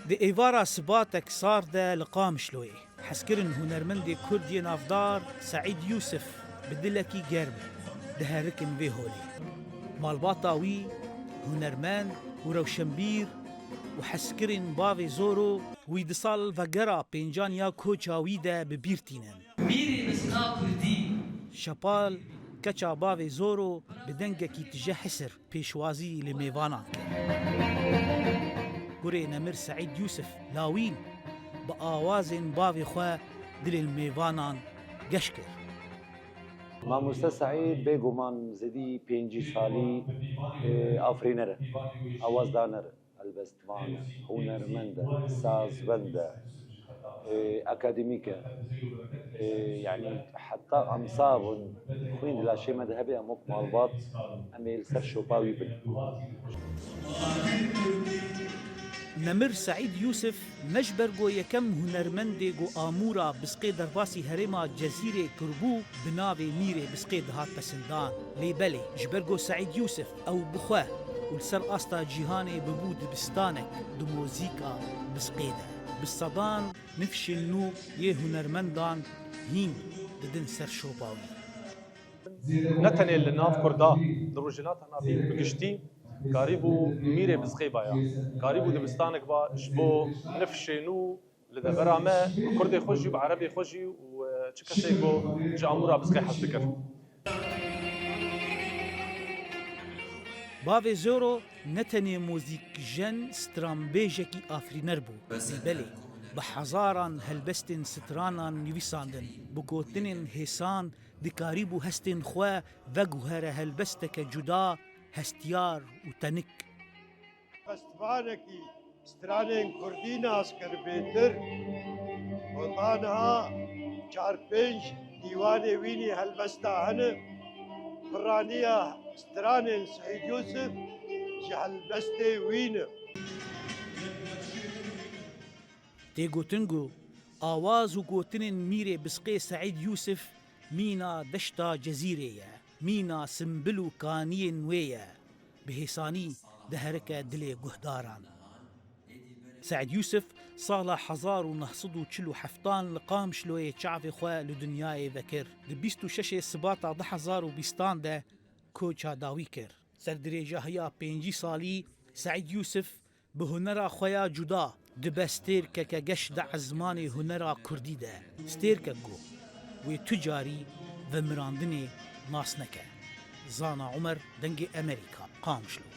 دی ایوارا سباتک سار ده لقام شلوی حسکرن هنرمند کردی نافدار سعید یوسف بدلکی گرم ده هرکن وی هولی مالباطاوی هنرمند و روشنبیر و حسکرن باوی زورو ویدسال وگرا پینجان یا کوچاوی ده ببیرتینن میری بسنا کردی شپال کچا باوی زورو بدنگکی تجه حسر پیشوازی لمیوانا گوری نمر سعید یوسف لاوین با آوازین باوی خواه دل المیوانان گشت کرد. مامۆستا سعید بێگومان زیدی پێنجی ساڵی ئافرینەرە ئاوازدانەرە هەلبەستوانە هونەرمەندە سازبەندە ئەکادمیکە یعنی حتا ئەمساون خوێن لاشێ مەذهبێ ئەمۆک ماڵبات ئەمێ لەسەر شۆپاوی بن نمر سعید یوسف مجبرگو یکم هنرمندگو آمورا بسقی درباسی هرما جزیره کربو بناوی میره بسقی دهات پسندان لیبلی جبرگو سعید یوسف او بخواه ولسر آستا جیهانه ببود بستانک دو موزیکا بسقی ده بالصدان نفش النو يه هنرمندان هين ددن سر شوباوي نتنه لناف کردا دروجنات نافی بگشتی قریبو میره بزخی بایا قریبو دبستانک با شبو نفشینو لدبرا ما کردی خوشی و عربی خوشی و چکسی بو جامورا بزخی حس بکر باوی زورو نتنه موزیک جن سترامبیجکی آفرینر بو بلی بحزاران هلبستن سترانان نویساندن بگوتنن حسان دکاریبو هستن خواه وگوهر هلبستک جدا هستیار و تنک فستیوالێکی سترانên کوردی nas kir bêtir وطانها çar pênc dîwanê wînî helbesta hene piraniya stranên Saîd Yûsuf ji helbestê wî ne تي گوتنگو آواز و گوتنن میره بسقی سعید یوسف مینا دشتا جزیره مینا سمبلو کانی نویه بهسانی دهرك دلي گهداران سعد يوسف صالة حزار ونهصد وشلو حفطان لقام شلوية شعف خواه لدنياي ذكر دبيستو ششي سباطة ده حزار وبيستان ده كوچا داويكر سردريجا هيا بينجي صالي سعد يوسف بهنرا خويا جدا دبستيركا كجش دع زماني هنرا كردي ده ستيركا جو وتجاري ومراندني ناسنكا زانا عمر دنجي أمريكا قامشلو